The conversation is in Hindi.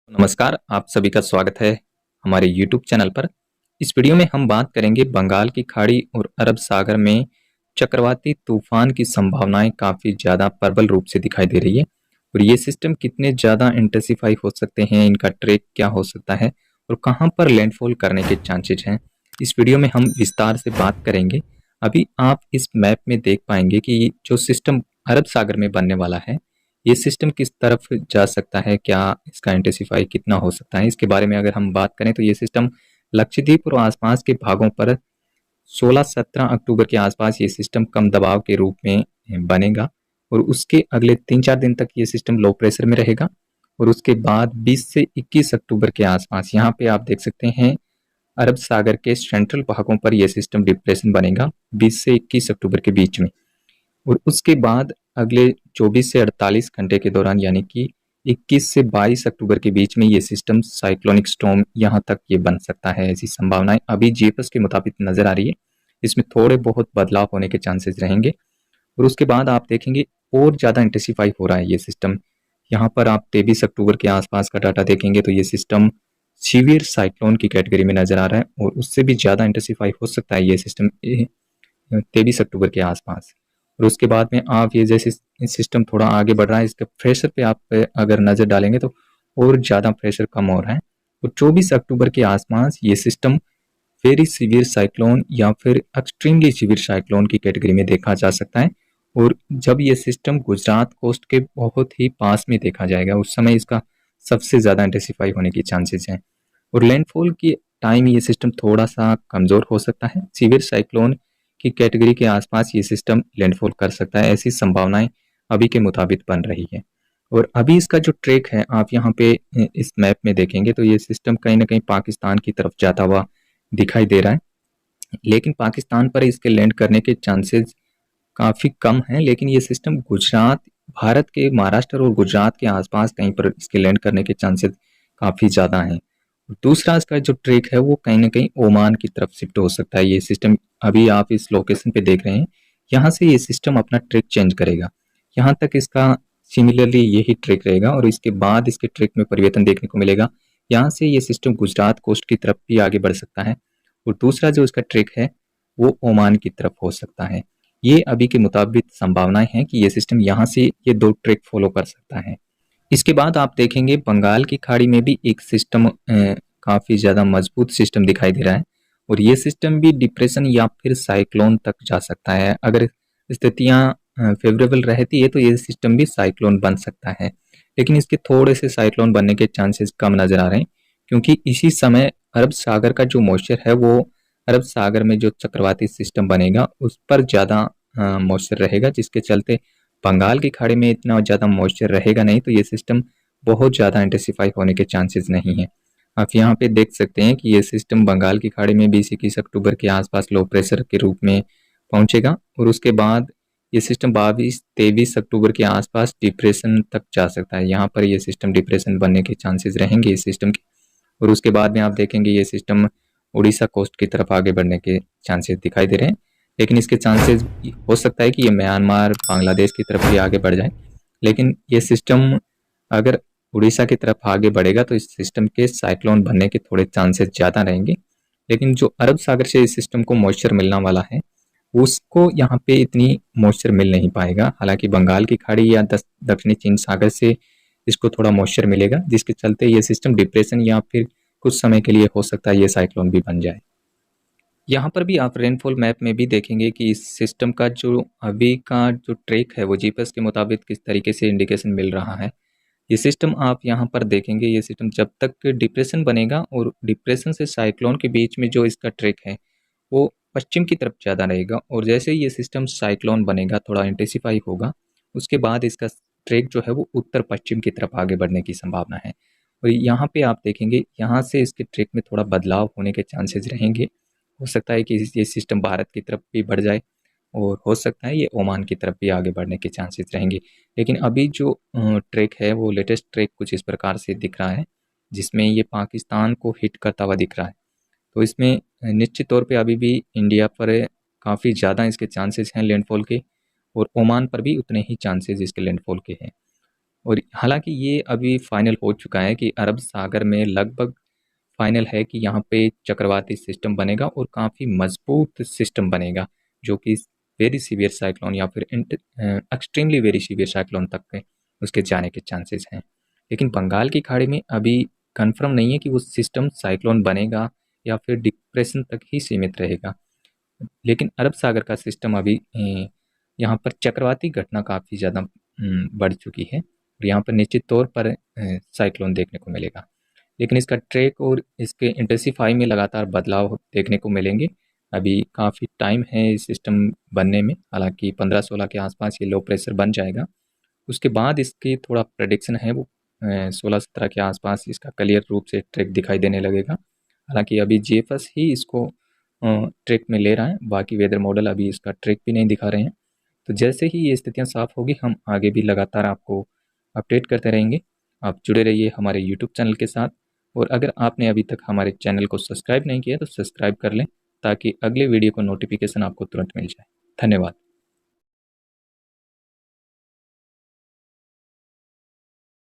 नमस्कार, आप सभी का स्वागत है हमारे YouTube चैनल पर। इस वीडियो में हम बात करेंगे बंगाल की खाड़ी और अरब सागर में चक्रवाती तूफान की संभावनाएं काफ़ी ज़्यादा प्रबल रूप से दिखाई दे रही है और ये सिस्टम कितने ज़्यादा इंटेंसिफाई हो सकते हैं, इनका ट्रैक क्या हो सकता है और कहां पर लैंडफॉल करने के चांसेस हैं। इस वीडियो में हम विस्तार से बात करेंगे। अभी आप इस मैप में देख पाएंगे कि जो सिस्टम अरब सागर में बनने वाला है, ये सिस्टम किस तरफ जा सकता है, क्या इसका इंटेंसिफाई कितना हो सकता है, इसके बारे में अगर हम बात करें तो ये सिस्टम लक्षद्वीप और आसपास के भागों पर 16-17 अक्टूबर के आसपास ये सिस्टम कम दबाव के रूप में बनेगा और उसके अगले 3-4 दिन तक ये सिस्टम लो प्रेशर में रहेगा और उसके बाद 20 से 21 अक्टूबर के आसपास यहाँ पे आप देख सकते हैं अरब सागर के सेंट्रल भागों पर यह सिस्टम डिप्रेशन बनेगा 20 से 21 अक्टूबर के बीच में। और उसके बाद अगले 24 से 48 घंटे के दौरान यानी कि 21 से 22 अक्टूबर के बीच में ये सिस्टम साइक्लोनिक स्टॉर्म यहाँ तक ये बन सकता है। ऐसी संभावनाएं अभी जीएफएस के मुताबिक नजर आ रही है। इसमें थोड़े बहुत बदलाव होने के चांसेस रहेंगे और उसके बाद आप देखेंगे और ज़्यादा इंटेंसिफाई हो रहा है ये सिस्टम। यहाँ पर आप 23 अक्टूबर के आसपास का डाटा देखेंगे तो ये सिस्टम सीवियर साइक्लोन की कैटेगरी में नजर आ रहा है और उससे भी ज़्यादा इंटेंसिफाई हो सकता है ये सिस्टम 23 अक्टूबर के आसपास। और उसके बाद में आप ये जैसे सिस्टम थोड़ा आगे बढ़ रहा है, इसके प्रेशर पे आप अगर नज़र डालेंगे तो और ज़्यादा प्रेशर कम हो रहा है। और 24 अक्टूबर के आसपास ये सिस्टम वेरी सीवियर साइक्लोन या फिर एक्सट्रीमली सीवियर साइक्लोन की कैटेगरी में देखा जा सकता है। और जब ये सिस्टम गुजरात कोस्ट के बहुत ही पास में देखा जाएगा उस समय इसका सबसे ज़्यादा इंटेंसिफाई होने की चांसेस हैं। और लैंडफॉल की टाइम ये सिस्टम थोड़ा सा कमज़ोर हो सकता है। सीवियर साइक्लोन की कैटेगरी के आसपास ये सिस्टम लैंडफॉल कर सकता है, ऐसी संभावनाएं अभी के मुताबिक बन रही है। और अभी इसका जो ट्रैक है आप यहाँ पे इस मैप में देखेंगे तो ये सिस्टम कहीं ना कहीं पाकिस्तान की तरफ जाता हुआ दिखाई दे रहा है, लेकिन पाकिस्तान पर इसके लैंड करने के चांसेस काफ़ी कम हैं। लेकिन ये सिस्टम गुजरात, भारत के महाराष्ट्र और गुजरात के आसपास कहीं पर इसके लैंड करने के चांसेस काफ़ी ज़्यादा हैं। दूसरा इसका जो ट्रैक है वो कहीं ना कहीं ओमान की तरफ शिफ्ट हो सकता है। ये सिस्टम अभी आप इस लोकेशन पे देख रहे हैं, यहाँ से ये सिस्टम अपना ट्रैक चेंज करेगा। यहाँ तक इसका सिमिलरली यही ट्रैक रहेगा और इसके बाद इसके ट्रैक में परिवर्तन देखने को मिलेगा। यहाँ से ये सिस्टम गुजरात कोस्ट की तरफ भी आगे बढ़ सकता है और दूसरा जो इसका ट्रैक है वो ओमान की तरफ हो सकता है। ये अभी के मुताबिक संभावनाएं हैं कि ये सिस्टम यहाँ से ये दो ट्रैक फॉलो कर सकता है। इसके बाद आप देखेंगे बंगाल की खाड़ी में भी एक सिस्टम काफ़ी ज़्यादा मजबूत सिस्टम दिखाई दे रहा है और ये सिस्टम भी डिप्रेशन या फिर साइक्लोन तक जा सकता है। अगर स्थितियाँ फेवरेबल रहती है तो ये सिस्टम भी साइक्लोन बन सकता है, लेकिन इसके थोड़े से साइक्लोन बनने के चांसेस कम नज़र आ रहे हैं क्योंकि इसी समय अरब सागर का जो मॉइस्चर है वो अरब सागर में जो चक्रवाती सिस्टम बनेगा उस पर ज़्यादा मॉइस्चर रहेगा, जिसके चलते बंगाल की खाड़ी में इतना ज़्यादा मॉइस्चर रहेगा नहीं तो ये सिस्टम बहुत ज़्यादा इंटेंसिफाई होने के चांसेस नहीं हैं। आप यहाँ पे देख सकते हैं कि ये सिस्टम बंगाल की खाड़ी में 20-21 अक्टूबर के आसपास लो प्रेशर के रूप में पहुंचेगा और उसके बाद ये सिस्टम 22-23 अक्टूबर के आसपास डिप्रेशन तक जा सकता है। यहाँ पर ये सिस्टम डिप्रेशन बनने के चांसेस रहेंगे इस सिस्टम के। और उसके बाद में आप देखेंगे ये सिस्टम उड़ीसा कोस्ट की तरफ आगे बढ़ने के चांसेस दिखाई दे रहे हैं, लेकिन इसके चांसेस हो सकता है कि ये म्यांमार, बांग्लादेश की तरफ भी आगे बढ़ जाए। लेकिन ये सिस्टम अगर उड़ीसा की तरफ आगे बढ़ेगा तो इस सिस्टम के साइक्लोन बनने के थोड़े चांसेस ज़्यादा रहेंगे। लेकिन जो अरब सागर से इस सिस्टम को मॉइस्चर मिलना वाला है उसको यहाँ पे इतनी मॉइस्चर मिल नहीं पाएगा। हालांकि बंगाल की खाड़ी या दक्षिणी चीन सागर से इसको थोड़ा मॉइस्चर मिलेगा, जिसके चलते ये सिस्टम डिप्रेशन या फिर कुछ समय के लिए हो सकता है ये साइक्लोन भी बन जाए। यहाँ पर भी आप रेनफॉल मैप में भी देखेंगे कि इस सिस्टम का जो अभी का जो ट्रैक है वो जीपीएस के मुताबिक किस तरीके से इंडिकेशन मिल रहा है। ये सिस्टम आप यहाँ पर देखेंगे, ये सिस्टम जब तक डिप्रेशन बनेगा और डिप्रेशन से साइक्लोन के बीच में जो इसका ट्रैक है वो पश्चिम की तरफ ज़्यादा रहेगा और जैसे ही ये सिस्टम साइक्लोन बनेगा, थोड़ा इंटेंसिफाई होगा, उसके बाद इसका ट्रैक जो है वो उत्तर पश्चिम की तरफ आगे बढ़ने की संभावना है। और यहाँ पे आप देखेंगे यहाँ से इसके ट्रैक में थोड़ा बदलाव होने के चांसेस रहेंगे। हो सकता है कि ये सिस्टम भारत की तरफ भी बढ़ जाए और हो सकता है ये ओमान की तरफ भी आगे बढ़ने के चांसेस रहेंगे। लेकिन अभी जो ट्रैक है वो लेटेस्ट ट्रैक कुछ इस प्रकार से दिख रहा है जिसमें ये पाकिस्तान को हिट करता हुआ दिख रहा है। तो इसमें निश्चित तौर पे अभी भी इंडिया पर काफ़ी ज़्यादा इसके चांसेस हैं लैंडफॉल के और ओमान पर भी उतने ही चांसेस इसके लैंडफॉल के हैं। और हालांकि ये अभी फाइनल हो चुका है कि अरब सागर में लगभग फाइनल है कि यहाँ पे चक्रवाती सिस्टम बनेगा और काफ़ी मजबूत सिस्टम बनेगा, जो कि वेरी सीवियर साइक्लोन या फिर एक्सट्रीमली वेरी सीवियर साइक्लोन तक के उसके जाने के चांसेस हैं। लेकिन बंगाल की खाड़ी में अभी कंफर्म नहीं है कि वो सिस्टम साइक्लोन बनेगा या फिर डिप्रेशन तक ही सीमित रहेगा। लेकिन अरब सागर का सिस्टम अभी यहाँ पर चक्रवाती घटना काफ़ी ज़्यादा बढ़ चुकी है और यहाँ पर निश्चित तौर पर साइक्लोन देखने को मिलेगा। लेकिन इसका ट्रैक और इसके इंटेंसिफाई में लगातार बदलाव देखने को मिलेंगे। अभी काफ़ी टाइम है इस सिस्टम बनने में, हालांकि 15-16 के आसपास ये लो प्रेशर बन जाएगा। उसके बाद इसकी थोड़ा प्रेडिक्शन है वो 16-17 के आसपास इसका क्लियर रूप से ट्रैक दिखाई देने लगेगा। हालांकि अभी जीएफएस ही इसको ट्रैक में ले रहा है, बाकी वेदर मॉडल अभी इसका ट्रैक भी नहीं दिखा रहे हैं। तो जैसे ही ये स्थितियाँ साफ होगी हम आगे भी लगातार आपको अपडेट करते रहेंगे। आप जुड़े रहिए हमारे यूट्यूब चैनल के साथ, और अगर आपने अभी तक हमारे चैनल को सब्सक्राइब नहीं किया तो सब्सक्राइब कर लें ताकि अगले वीडियो को नोटिफिकेशन आपको तुरंत मिल जाए। धन्यवाद।